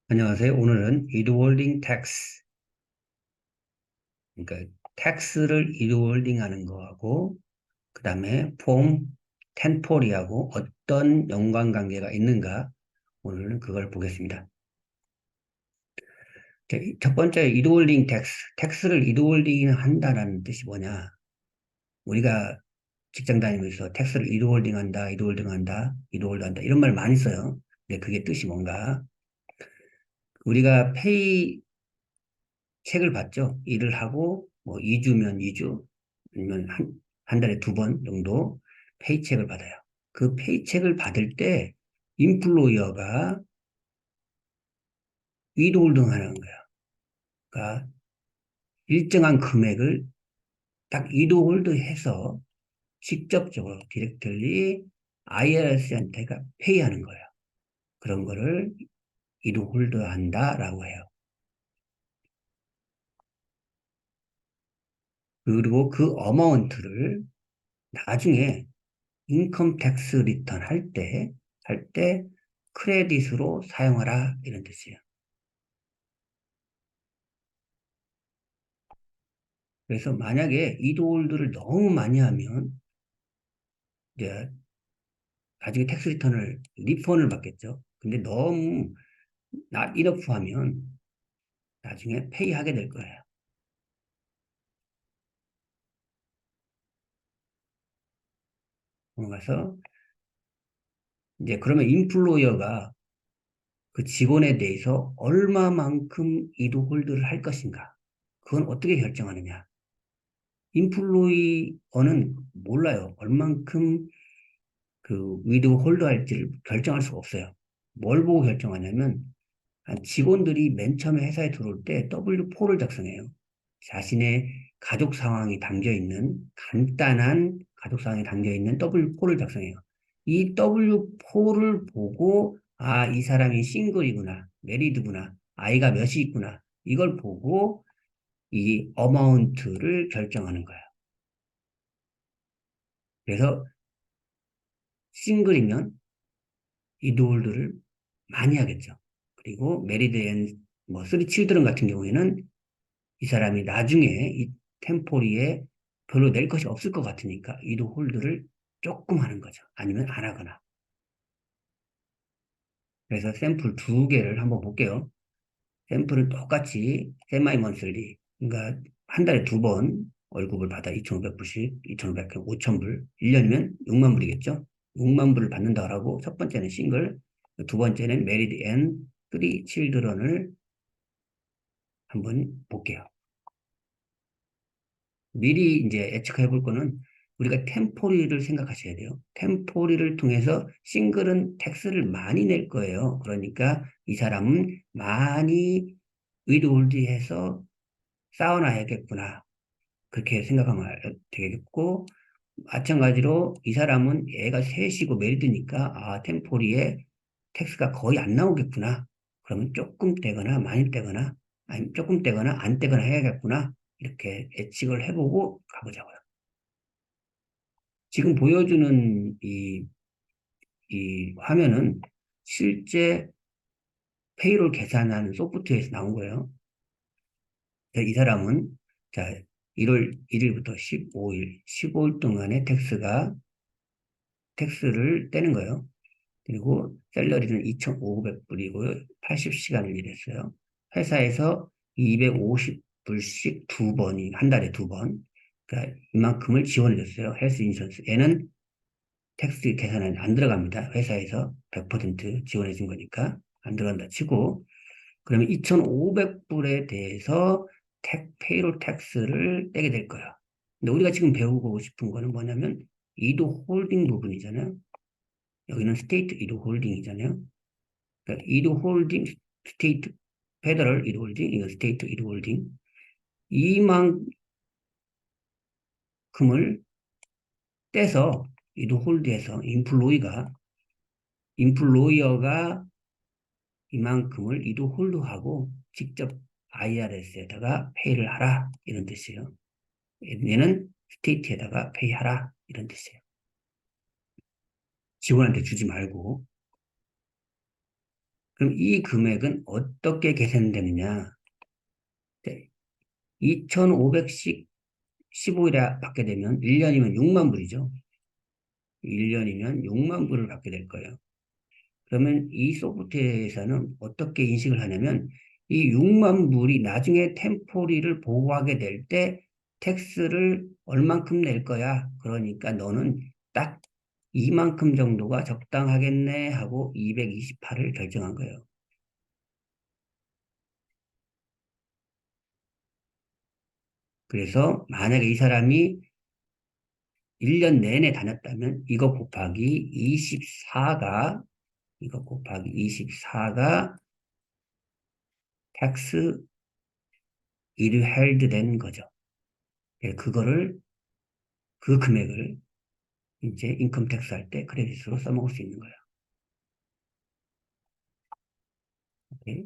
안녕하세요. 오늘은 withholding tax, 그러니까 텍스를 withholding 하는 거하고, 그 다음에 폼 1040하고 어떤 연관관계가 있는가, 오늘은 그걸 보겠습니다. 첫 번째, withholding tax, 텍스를 withholding 한다라는 뜻이 뭐냐? 우리가 직장 다니면서 텍스를 withholding 한다, withholding 한다, withhold 한다, 이런 말 많이 써요. 근데 그게 뜻이 뭔가? 우리가 페이 책을 받죠. 일을 하고 뭐 2주면 2주 아니면 한 달에 2번 정도 페이책을 받아요. 그 페이책을 받을 때 인플로이어가 위도홀딩하는 거야. 그러니까 일정한 금액을 딱 위도홀드해서 직접적으로 디렉틀리 IRS한테가 페이하는 거예요. 그런 거를 위도홀드한다라고 해요. 그리고 그 어마운트를 나중에 인컴 텍스 리턴 할 때 크레딧으로 사용하라 이런 뜻이에요. 그래서 만약에 이도홀드를 너무 많이 하면 이제 나중에 텍스 리턴을 리펀을 받겠죠. 근데 너무 not enough 하면 나중에 페이하게 될 거예요. 그래서 이제 그러면 인플로이어가 그 직원에 대해서 얼마만큼 이도홀드를 할 것인가? 그건 어떻게 결정하느냐? 인플로이어는 몰라요. 얼만큼 그 위도 홀더 할지를 결정할 수가 없어요. 뭘 보고 결정하냐면 직원들이 맨 처음에 회사에 들어올 때 W4를 작성해요. 자신의 가족 상황이 담겨 있는 간단한 가족 상황이 담겨 있는 W4를 작성해요. 이 W4를 보고 이 사람이 싱글이구나, 메리드구나, 아이가 몇이 있구나 이걸 보고 이 어마운트를 결정하는 거예요. 그래서 싱글이면 이 노을들을 많이 하겠죠. 그리고 메리드 앤뭐 쓰리 칠드런 같은 경우에는 이 사람이 나중에 이 템포리에 별로 낼 것이 없을 것 같으니까 이도 홀드를 조금 하는 거죠. 아니면 안 하거나. 그래서 샘플 두 개를 한번 볼게요. 샘플은 똑같이 세마이 먼슬리, 그러니까 한 달에 2번 월급을 받아 2,500불씩, 2,500, 5,000불, 1년이면 6만 불이겠죠. 6만 불을 받는다고 첫 번째는 싱글, 두 번째는 메리드 앤 쓰리 칠드런을 한번 볼게요. 미리 이제 예측해 볼 거는 우리가 템포리를 생각하셔야 돼요. 템포리를 통해서 싱글은 텍스를 많이 낼 거예요. 그러니까 이 사람은 많이 의도홀디해서 쌓아놔야겠구나. 그렇게 생각하면 되겠고, 마찬가지로 이 사람은 애가 셋이고 메리드니까, 템포리에 텍스가 거의 안 나오겠구나. 그러면 조금 떼거나 많이 떼거나, 아니면 조금 떼거나 안 떼거나 해야겠구나. 이렇게 예측을 해보고 가보자고요. 지금 보여주는 이 화면은 실제 페이롤 계산하는 소프트웨어에서 나온 거예요. 이 사람은 자 1월 1일부터 15일, 15일 동안의 텍스를 떼는 거예요. 그리고 샐러리는 2,500불이고 80시간을 일했어요. 회사에서 250불씩 2번이 한 달에 2번. 그러니까 이만큼을 지원해 줬어요. 헬스 인슈런스. 얘는 텍스 계산은 안 들어갑니다. 회사에서 100% 지원해 준 거니까 안 들어간다 치고 그러면 2,500불에 대해서 페이롤 텍스를 떼게 될 거야. 근데 우리가 지금 배우고 싶은 거는 뭐냐면 이도 홀딩 부분이잖아요. 여기는 스테이트 이도 홀딩이잖아요. 그러니까 이도 홀딩, 스테이트, 페더럴 이도 홀딩, 이거 스테이트 이도 홀딩. 이만큼을 떼서 이도 홀드해서 인플로이어가 이만큼을 이도 홀드하고 직접 IRS에다가 페이를 하라 이런 뜻이에요. 얘는 스테이트에다가 페이하라 이런 뜻이에요. 직원한테 주지 말고 그럼 이 금액은 어떻게 계산되느냐? 2,500씩 15일에 받게 되면 1년이면 6만 불이죠. 1년이면 6만 불을 받게 될 거예요. 그러면 이 소프트웨어에서는 어떻게 인식을 하냐면 이 6만 불이 나중에 템포리를 보고하게 될 때 텍스를 얼만큼 낼 거야. 그러니까 너는 딱 이만큼 정도가 적당하겠네 하고 228을 결정한 거예요. 그래서 만약에 이 사람이 1년 내내 다녔다면 이거 곱하기 24가 텍스 일헬드 된 거죠. 예, 그 금액을 이제 인컴 텍스 할 때 크레딧으로 써먹을 수 있는 거예요. 오케이?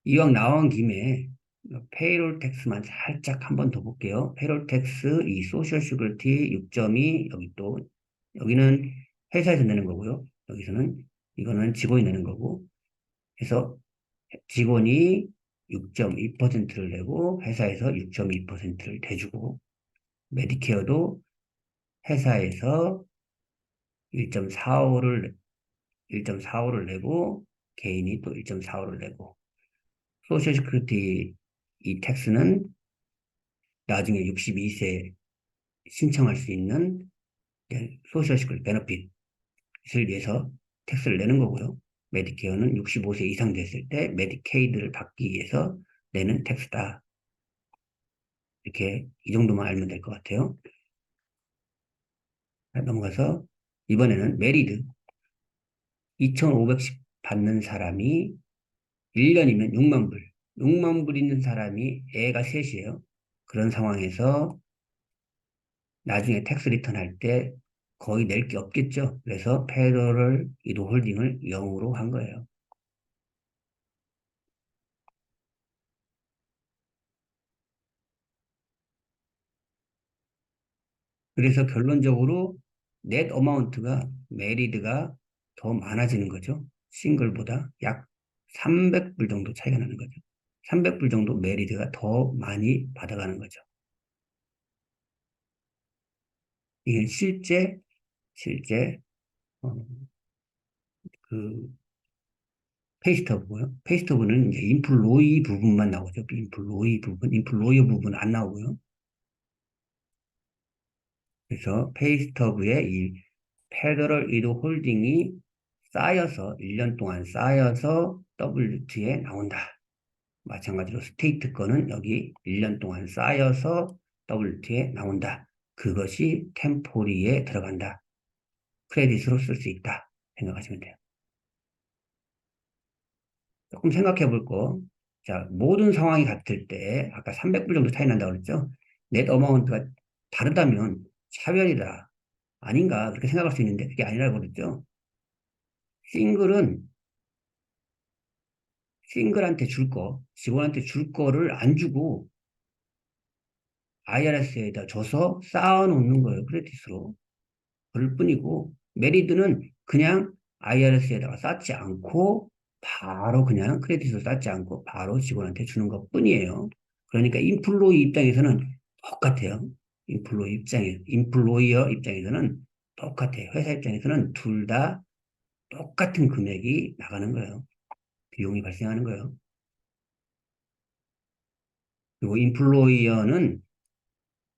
이왕 나온 김에 페이롤 텍스만 살짝 한번 더 볼게요. 페이롤 텍스 이 소셜 시큐리티 6점이 여기 또 여기는 회사에서 내는 거고요. 여기서는 이거는 직원이 내는 거고 해서 직원이 6.2%를 내고 회사에서 6.2%를 대주고 메디케어도 회사에서 1.45를 내고 개인이 또 1.45를 내고 소셜 시큐리티 이 텍스는 나중에 62세 신청할 수 있는 소셜 시큐리티 베너핏을 위해서 텍스를 내는 거고요. 메디케어는 65세 이상 됐을 때 메디케이드를 받기 위해서 내는 텍스다. 이렇게 이 정도만 알면 될 것 같아요. 넘어가서 이번에는 메리드 2,500씩 받는 사람이 1년이면 6만 불. 6만 불 있는 사람이 애가 셋이에요. 그런 상황에서 나중에 텍스 리턴 할 때 거의 낼 게 없겠죠. 그래서 페더럴 이도 홀딩을 0으로 한 거예요. 그래서 결론적으로 넷 어마운트가 메리드가 더 많아지는 거죠. 싱글보다 약 300불 정도 차이가 나는 거죠. 300불 정도 메리드가 더 많이 받아가는 거죠. 이게 실제 어, 그 페이스터브고요. 페이스터브는 이제 인플로이 부분만 나오죠. 인플로이어 부분 안 나오고요. 그래서 페이스터브의 이 페더럴 이도 홀딩이 쌓여서 1년 동안 쌓여서 W2에 나온다. 마찬가지로 스테이트 거는 여기 1년 동안 쌓여서 W2에 나온다. 그것이 템포리에 들어간다. 크레딧으로 쓸 수 있다. 생각하시면 돼요. 조금 생각해 볼 거. 자, 모든 상황이 같을 때, 아까 300불 정도 차이 난다고 그랬죠? 넷 어마운트가 다르다면 차별이다. 아닌가? 그렇게 생각할 수 있는데, 그게 아니라고 그랬죠? 싱글은 싱글한테 줄 거, 직원한테 줄 거를 안 주고 IRS에다 줘서 쌓아놓는 거예요. 크레딧으로. 그럴 뿐이고, 메리드는 그냥 IRS에다가 쌓지 않고, 바로 그냥 크레딧으로 쌓지 않고, 바로 직원한테 주는 것 뿐이에요. 그러니까 인플로이 입장에서는 똑같아요. 인플로이어 입장에서는 똑같아요. 회사 입장에서는 둘 다 똑같은 금액이 나가는 거예요. 비용이 발생하는 거예요. 그리고 인플로이어는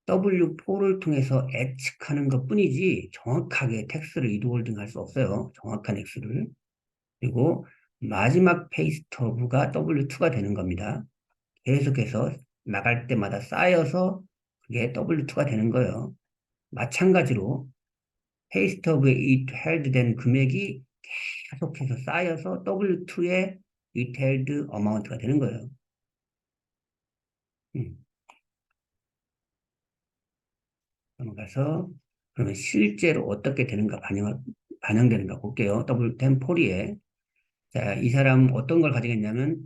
W4를 통해서 예측하는 것 뿐이지 정확하게 텍스를 이도홀딩 할 수 없어요. 정확한 액수를. 그리고 마지막 페이스터브가 W2가 되는 겁니다. 계속해서 나갈 때마다 쌓여서 그게 W2가 되는 거예요. 마찬가지로 페이스터브에 이헬드된 금액이 계속해서 쌓여서 W2의 이헬드 어마운트가 되는 거예요. 음. 넘어가서 그러면 실제로 어떻게 되는가 반영되는가 볼게요. W10포리에 자, 이 사람 어떤 걸 가정했냐면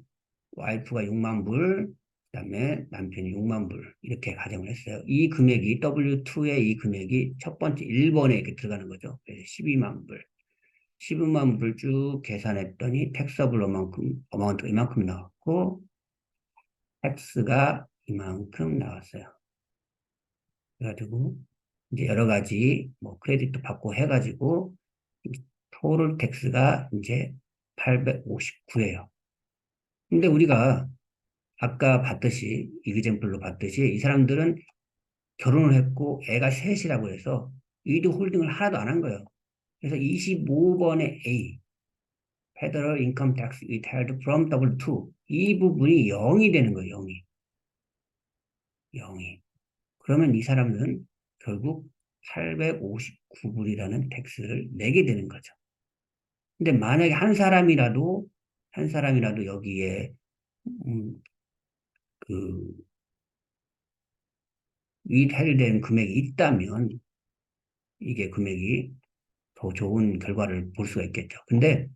와이프가 6만 불, 그다음에 남편이 6만 불 이렇게 가정을 했어요. 이 금액이 W2의 이 금액이 첫 번째 1번에 이렇게 들어가는 거죠. 그래서 12만 불. 15만 불을 쭉 계산했더니 텍서블 어마운트가 이만큼 나왔고, 텍스가 이만큼 나왔어요. 그래가지고, 이제 여러 가지, 뭐, 크레딧도 받고 해가지고, 토tal 텍스가 이제 859예요. 근데 우리가 아까 봤듯이, 이그젠플로 봤듯이, 이 사람들은 결혼을 했고, 애가 셋이라고 해서, 위드 홀딩을 하나도 안 한 거예요. 그래서 25번의 A, Federal Income Tax Withheld from W2. 이 부분이 0이 되는 거예요, 0이. 0이. 그러면 이 사람은 결국 859불이라는 텍스를 내게 되는 거죠. 근데 만약에 한 사람이라도 여기에, 음, 그, withheld된 금액이 있다면, 이게 금액이 더 좋은 결과를 볼 수가 있겠죠. 근데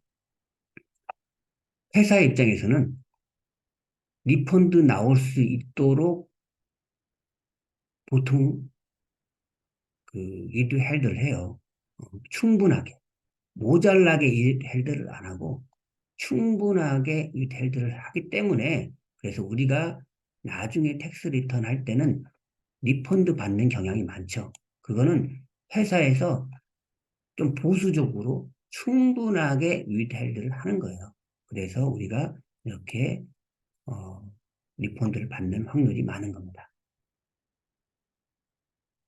회사 입장에서는 리펀드 나올 수 있도록 보통 withheld를 해요. 충분하게. 모자라게 withheld를 안 하고 충분하게 withheld를 하기 때문에 그래서 우리가 나중에 텍스 리턴 할 때는 리펀드 받는 경향이 많죠. 그거는 회사에서 좀 보수적으로 충분하게 withheld를 하는 거예요. 그래서 우리가 이렇게 어, 리펀드를 받는 확률이 많은 겁니다.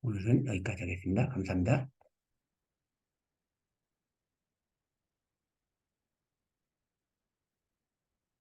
오늘은 여기까지 하겠습니다. 감사합니다.